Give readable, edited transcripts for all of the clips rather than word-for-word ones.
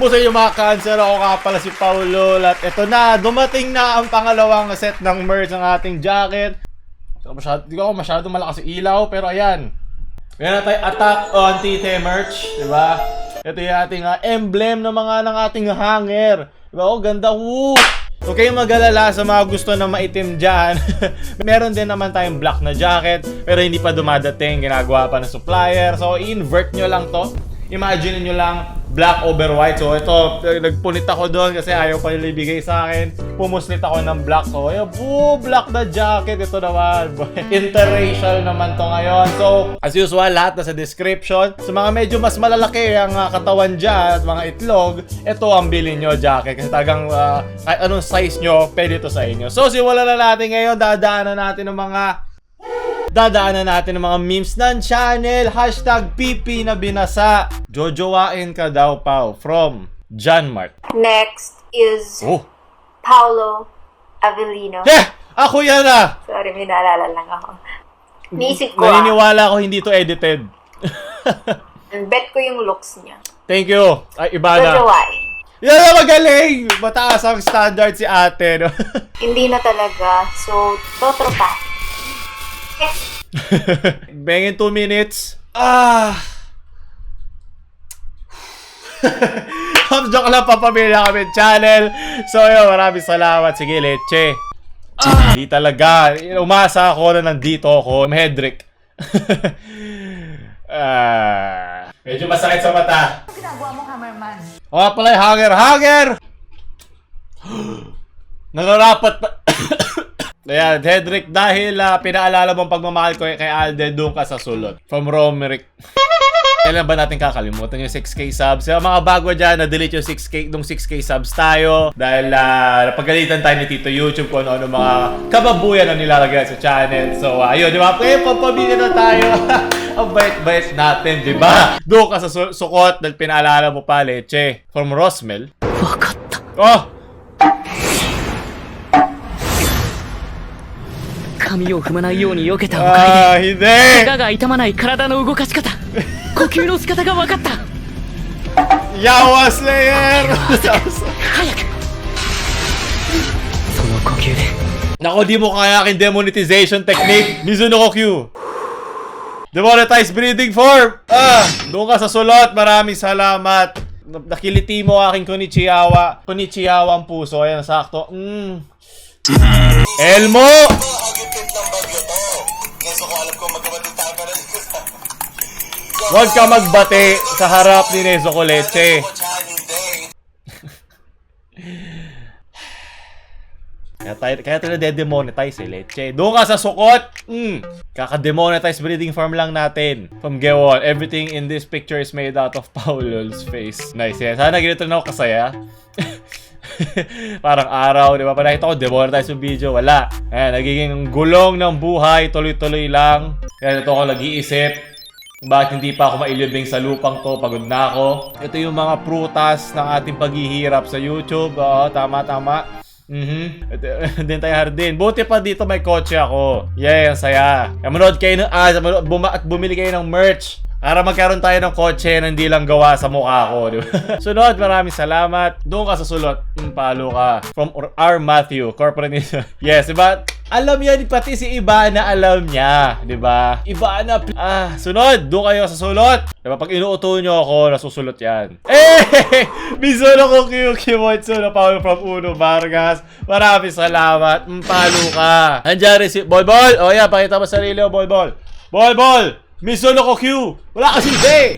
po sa inyo mga cancer, ako nga pala si Paulo. At ito na, dumating na ang pangalawang set ng merch ng ating jacket. Hindi ko masyado malakas yung ilaw, pero ayan. Meron na tayo Attack on Tite merch, diba? Ito yung ating emblem ng ating hanger. Diba? Oh, ganda. Woo! So kayong mag-alala sa mga gusto na maitim dyan. Meron din naman tayong black na jacket, pero hindi pa dumadating. Ginagawa pa ng supplier. So i-invert nyo lang to. Imagine nyo lang black over white. So ito, nagpunit ako doon kasi ayaw pa nila ibigay sa akin. Pumuslit ako ng black. So ayun, black na jacket. Ito naman. Interracial naman to ngayon. So as usual, lahat nasa description. Sa mga medyo mas malalaki ang katawan dyan at mga itlog, ito ang bilhin nyo jacket. Kasi tagang kahit anong size nyo, pwede ito sa inyo. So simulan na natin ngayon. Dadaanan natin ng mga memes ng channel. Hashtag PP na binasa. Jojowain ka daw, Pao. From John Mart. Next is Paulo Avellino. Ako yan ah! Sorry, may naalala lang ako. Niisip ko naniniwala ko hindi to edited. bet ko yung looks niya. Thank you. Ay, iba na. Jojowain. Yan na magaling! Mataas ang standard si ate, no? Hindi na talaga. So, totropa. Bang in 2 minutes. Joke lang, papamilya kami channel. So yun, maraming salamat. Sige, leche. Hindi talaga. Umasa ako na nandito ako. Hedrick. Medyo masakit sa mata. Ano ginagawa mo, cameraman? O nga pala, hanger! Nararapat pa. Ayan, Hedrick, dahil pinaalala mong pagmamahal ko kay Alden, doon ka sa sulot. From Romerick. Kailan ba natin kakalimutan yung 6K subs? Yung mga bago dyan, na-delete yung 6K subs tayo. Dahil napagalitan tayo ni Tito YouTube kung ano mga kababuyan na nilalagay sa channel. So, ayun, di ba? Pampamilya na tayo. Ang bait-bait natin, di ba? Doon ka sa sukot dahil pinaalala mo pa, leche. From Rosmel. Wakatta. Oh! 髪を踏まないように避けたおかげで怪我が痛まない体の動かし方呼吸の仕方が分かった Yawa Slayer! 早くその呼吸で Nako, di mo kaya aking demonetization technique. Mizuno ko Q. Demonetized breeding form! Doon ka sa sulot. Maraming salamat. Nakiliti mo aking konnichiwa. Konnichiwa ang puso. Ayan, sakto. Elmo! Huwag ka magbate sa harap ni Nezo Coleche. Kaya tayo de-demonetize Leche. Doon ka sa sukot! Kaka-demonetize breeding farm lang natin. From Gewon, everything in this picture is made out of Paulo's face. Nice yan. Sana ganito na ako kasaya. Parang araw, di ba? Nakita ko, demonetize yung video. Wala. Ayan, nagiging gulong ng buhay. Tuloy-tuloy lang. Kaya ito ako nag-iisip. Bakit hindi pa ako mailibing sa lupang to? Pagod na ako. Ito yung mga prutas ng ating paghihirap sa YouTube. Oo, tama. Din tayo hardin. Buti pa dito may kotse ako. Yay, ang saya. Manood kayo ng ads at bumili kayo ng merch. Para magkaroon tayo ng kotse na hindi lang gawa sa mukha ko, di ba? Sunod, maraming salamat. Doon ka sa sulot. Palo ka. From R. Matthew, corporate. Yes, diba? Alam yan, pati si Ibana alam niya, di ba? Ibana, sunod, doon kayo sa sulot. Diba? Pag inuuto nyo ako, nasusulot yan. Mizuno ko Kimoitsuno Paul from Uno Vargas. Maraming salamat. Palo ka. Nandiyan rin si Bolbol. O yan, pakita mo sarili mo, Bolbol. Bolbol! Mizuno ko Q! Wala kang silbi!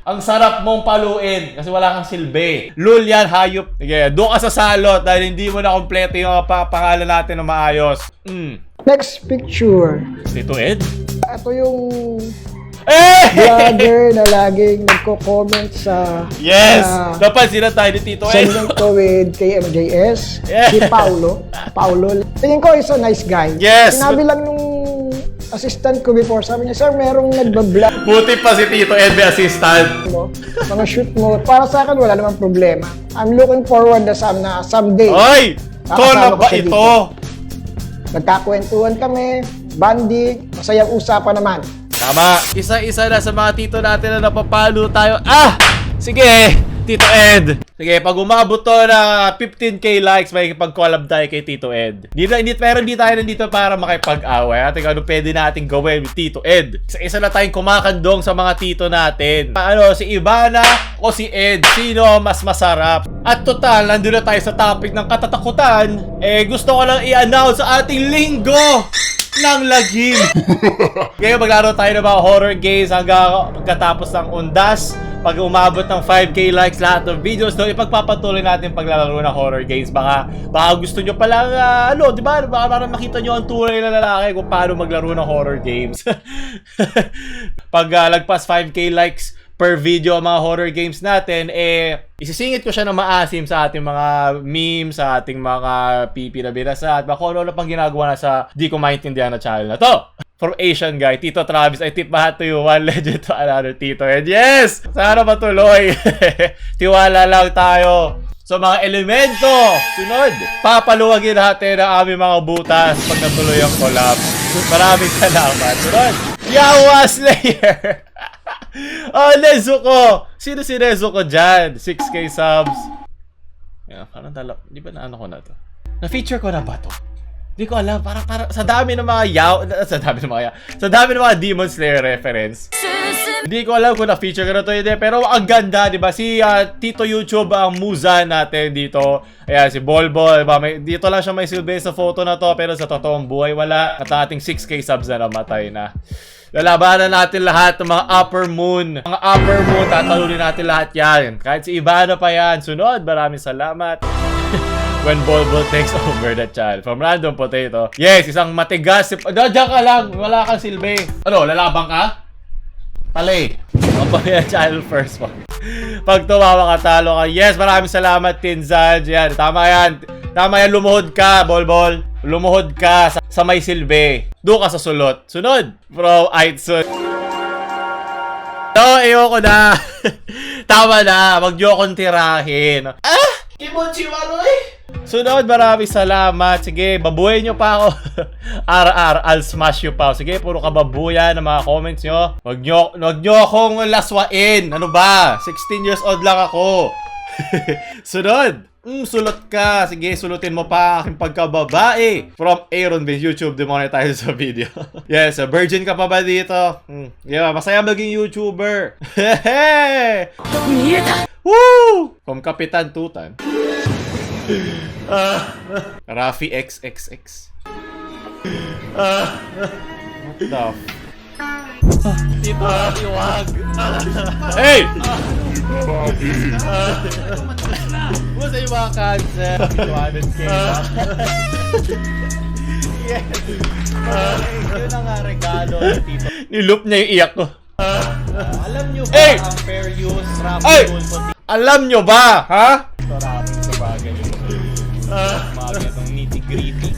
Ang sarap mong paluin kasi wala kang silbi. Lul yan, hayop. Sige, doon ka sa salot dahil hindi mo na kompleto yung pangalan natin na maayos. Next picture. Tito Ed? Ito yung vlogger na laging nagko-comment sa Yes! Napansin na tayo ni Tito Ed. Sending ko with KMJS. Yeah. Si Paulo. Tingin ko is a nice guy. Yes! Sinabi lang nung assistant ko before, sabi niya, sir, merong nagbablog Buti pa si Tito Ed may assistant. mo, mga shoot mo. Para sa akin, wala namang problema. I'm looking forward na someday. Oy! Kono ba siya ito? dito. Nagkakwentuhan kami, banding, masayang usapan naman. Tama. Isa-isa na sa mga tito natin na napapalo tayo. Sige, Tito Ed. Sige, pag umabot to na 15k likes, may pag-collab tayo kay Tito Ed. Pero hindi tayo nandito para makipag-away. At ano pwede natin gawin with Tito Ed. Isa na tayong kumakandong sa mga tito natin. Si Ivana o si Ed, sino mas masarap? At total, nandun na tayo sa topic ng katatakutan. Gusto ko lang i-announce sa ating linggo ng lagim. Ngayon maglaro tayo ng mga horror games hanggang pagkatapos ng undas. Pag umabot ng 5k likes lahat ng videos doon, ipagpapatuloy natin paglalaro ng horror games. Baka gusto nyo palang, di ba? Para makita nyo ang tunay na lalaki kung paano maglaro ng horror games. Pag lagpas 5k likes per video ang mga horror games natin, isisingit ko siya ng maasim sa ating mga memes, sa ating mga pipi na binasa, at baka ano pang ginagawa na sa di ko maintindihan na channel na to. From Asian guy, Tito Travis, I tip my hat to you, one legend to another Tito. And yes! Sana matuloy. Tiwala lang tayo. So mga elemento, sunod, papaluwagin natin ang aming mga butas pag natuloy ang collab. Maraming salamat. Sunod, Yawa Slayer! Nezuko! Sino si Nezuko dyan? 6k subs. Parang di ba naano ko na to? Na-feature ko na ba to? Di ko alam, parang sa dami ng mga sa dami ng mga Demon Slayer reference. Hindi ko alam kung na-feature ko na to hindi, pero ang ganda, di ba? Si Tito YouTube ang musa natin dito. Ayan, si Bolbol, diba? Dito lang siya may silbi sa photo na to, pero sa totoong buhay wala. At ating 6k subs na namatay na. Lalabanan natin lahat ng mga upper moon. Mga upper moon, tatalunin natin lahat yan. Kahit si Ivana pa yan. Sunod, maraming salamat. When Bolbol takes over the channel. From Random Potato. Yes, isang matigas. Diyan ka lang. Wala kang silbi. Ano, lalabang ka? Talay. Kapag channel first one. Pag tumawa ka, talo ka. Yes, maraming salamat, Tinzaj. Yan, tama yan. Tama yan, lumuhod ka, Bolbol. Lumuhod ka sa may silbi. Doon ka sa sulot. Sunod. Bro, Aitsun. No, ayoko na. Tama na. Wag niyo akong tirahin. Kimochi Waroy. Sunod, maraming salamat. Sige, babuhay nyo pa ako. I'll smash you pa. Sige, puro kababuyan ng mga comments nyo. Wag nyo akong laswain. Ano ba? 16 years old lang ako. Sunod. Sulot ka. Sige, sulutin mo pa aking pagkababae. From Aaron Bin, YouTube demonetize sa video. Yes, virgin ka pa ba dito? Yeah, masaya maging YouTuber. Hehe! Woo! From Kapitan Tutan. Rafi XXX. What the Tito, iwag. Hey! What's yung mga cancer? 200k. Yes. Yun ang regalo ni Tito. Niloop niya yung iyak ko. Alam nyo ba ang fair use Rafi Tulfo? Alam nyo ba? Ha? Ito Rafi sa bagay. Mga ganong nitty-gritty.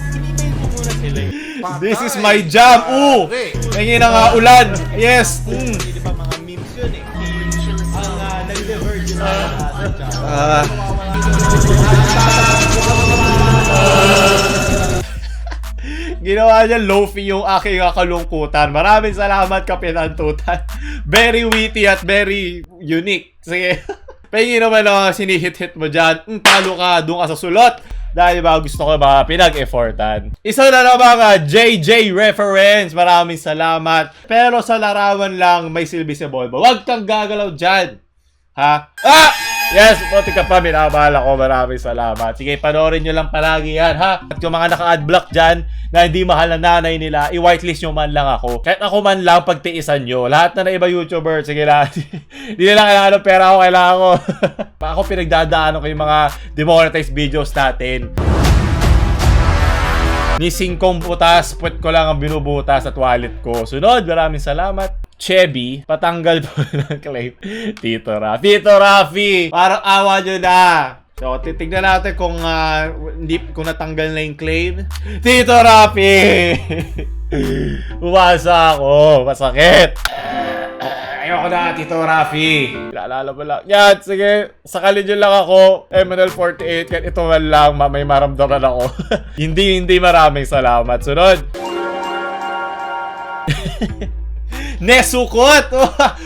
This is my jam. Tingin na nga ulan. Yes. Hindi ba mga memes yun eh. Ang nag-diverge na ginawa niya low-fi yung aking kalungkutan. Maraming salamat, Kapitan Tutan. Very witty at very unique. Sige. Pahingin naman ang sinihit-hit mo dyan. Talo ka, doon ka sa sulot. Dahil ba gusto ko ba pinag-effortan. Isa na naman JJ reference. Maraming salamat. Pero sa larawan lang may silbi si Bolbo. Huwag kang gagalaw dyan. Ha? Yes, buti ka pa, minabala ko. Maraming salamat. Sige, panoorin nyo lang palagi yan, ha? At yung mga naka-adblock dyan na hindi mahal na nanay nila, i-whitelist nyo man lang ako. Kahit ako man lang, pagtiisan nyo. Lahat na iba YouTuber, sige lang. Hindi nila kailangan ng pera ako, kailangan ko. Ako pinagdadaan ko yung mga demonetized videos natin. Ni singkong butas, puwet ko lang ang binubutas at wallet ko. Sunod, maraming salamat. Chevy, patanggal po ng claim. Tito Rafi, parang awa nyo na. So, titignan natin kung kung natanggal na yung claim. Tito Rafi! Umasa ako, masakit. Ayoko na, Tito Rafi. Kilala mo lang. Yan, sige. Sakalin nyo lang ako. MNL48. Kahit ito man lang, may maramdaman ako. hindi maraming salamat. Sunod. Nesukot!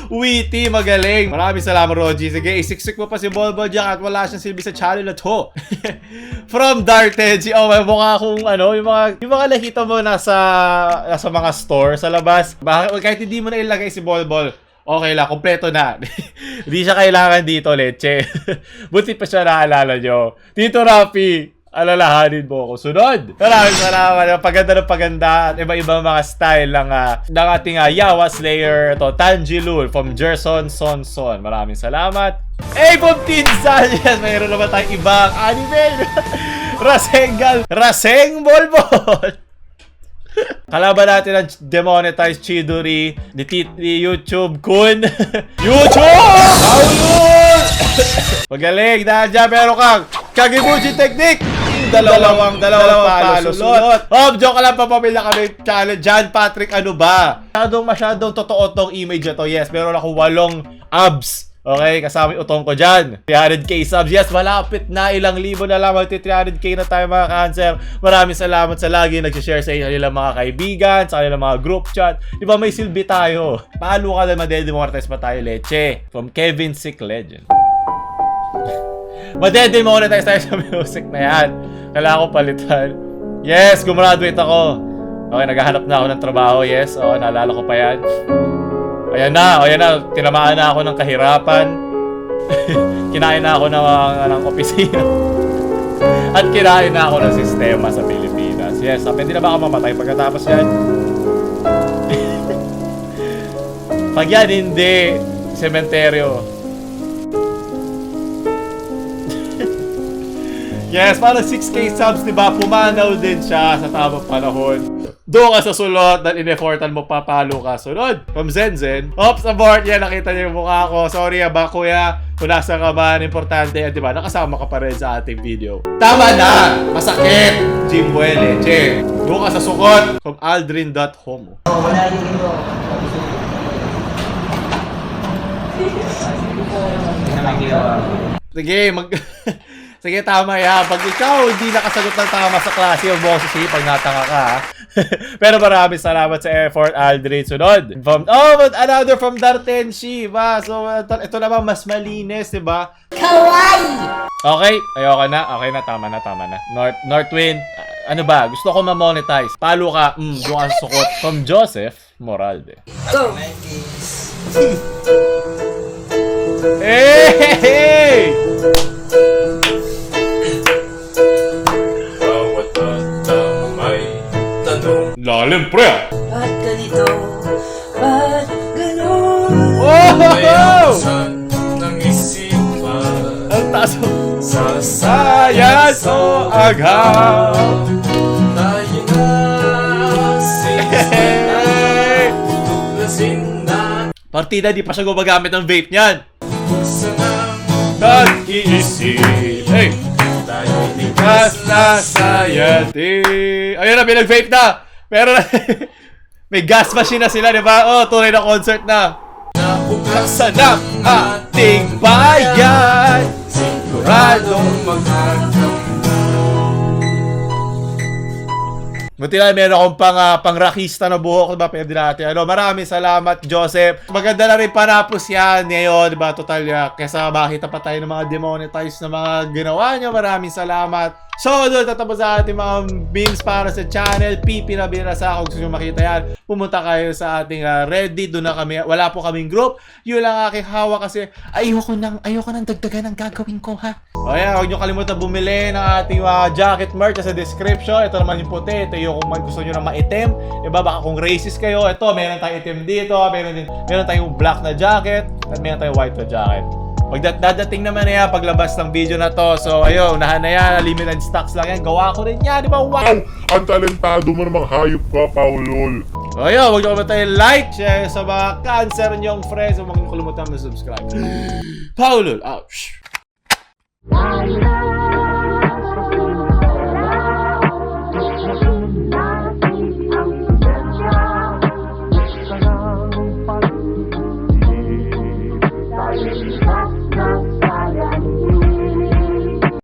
Witty, magaling. Maraming salamat, Roji. Sige, isiksik mo pa si Bolbol Jack at wala siyang silbi sa channel na to. From Darteji. Oh, may mukha akong ano, yung mga nakita mo nasa mga store sa labas. Kahit hindi mo na ilagay si Bolbol, okay lang, kompleto na. Hindi siya kailangan dito, leche. Buti pa siya naalala nyo. Tito Rafi, alalahanin mo ako. Sunod! Maraming salamat. Paganda ng paganda at iba-ibang mga style ng ating Yawa Slayer. Ito, Tangilul from Gerson Sonson. Maraming salamat. From Tinsan! Yes, mayroon naman tayong ibang anime. Raseng Bolbol! Kalaban natin ang demonetized Chidori ni YouTube Kun. YouTube! Paulul! Magaling! Dahil dyan meron kang Kagibuchi Technique! Dalawang palo sulot. Joke ka lang, papamilya kami challenge. John Patrick, ano ba? Masyadong totoo tong image na to. Yes, meron ako 8 abs. Okay, kasama yung utong ko dyan. 300k subs. Yes, malapit na. Ilang libo na lang. 300k na tayo mga cancer. Maraming salamat sa lagi nagsishare sa kanilang mga kaibigan, sa kanilang mga group chat. Di ba may silbi tayo? Palo ka na madedemortize pa tayo, leche. From Kevin Sick Legend. Madedemortize tayo sa music na yan. Kailangan ko palitan. Yes, gumraduate ako. Okay, naghahanap na ako ng trabaho. Yes, naalala ko pa yan. Ayan na. Tinamaan na ako ng kahirapan. Kinain na ako ng opisina. At kinain na ako ng sistema sa Pilipinas. Yes, pwede na ba ako mamatay pagkatapos yan? Pag yan, hindi. Sementeryo. Yes, parang 6k subs, diba? Pumanaw din siya sa tamang panahon. Doon ka sa sulot dahil in-effortan mo, papalo ka. Sunod, from Zenzen. Oops, abort. Yan, nakita niyo yung mukha ko. Sorry, ba, kuya. Kung nasa ka man, importante. At diba, nakasama ka pa rin sa ating video. Tama na! Masakit! Jimwele, che. Doon ka sa sukot. From Aldrin.homo. Wala yung ito. Sige, sige, tama yan. Pag ikaw hindi nakasagot ng tama sa klase, huwag mo ako sisihin pag natanga ka. Pero maraming salamat sa effort, Aldrin. Sunod. Another from Dartenshi. Ba? So, ito naman mas malinis, diba? Kawaii! Okay, ayoko na. Okay na, tama na. Northwind, ano ba? Gusto ko ma-monetize. Palo ka, doon ka sa sukot. From Joseph Moralde. Go! Hey! Lalim, pre! Ba't ganito? Ba't ganun? Oh! Ng isipan ang taas mo sasaya so agaw. Tayo na partida, di pa siya gumagamit ng vape niyan. Nag-iisip, hey! Tayo likas na sayati. Ayun na, pinag-vape na! Pero may gas machine na sila, di ba? Tunay na concert na. Napukasan ng ating bayan, siguradong magkakaroon. Buti na meron akong pang-rakista na buhok, diba? Pwede natin. Maraming salamat, Joseph. Maganda na rin panapos yan ngayon, diba? Total, kesa makita pa tayo ng mga demonetized na mga ginawa nyo. Maraming salamat. So, doon tatapos sa ating mga memes para sa channel. Pipi na binasa. Kung gusto nyo makita yan, pumunta kayo sa ating Reddit. Doon na kami. Wala po kaming group. Yun lang aking hawa kasi ayoko nang dagdagan ang gagawin ko, ha? O yan, huwag nyo kalimutan bumili ng ating jacket merch sa description. Ito naman yung puti. Ito yung kung gusto nyo na maitim. Diba, baka kung racist kayo. Ito, meron tayong itim dito. Meron tayong black na jacket. At meron tayong white na jacket. Dadating naman na yan paglabas ng video na to. So, ayun, unahan na yan. Limited stocks lang yan. Gawa ko rin yan, di ba? Wow! Ang talentado mo namang hayop ka, Paulol. So, ayun, huwag nyo kalimutan like, share sa mga cancer nyong friends. Huwag nyo kalimutan mag-subscribe. Paulol, ouch!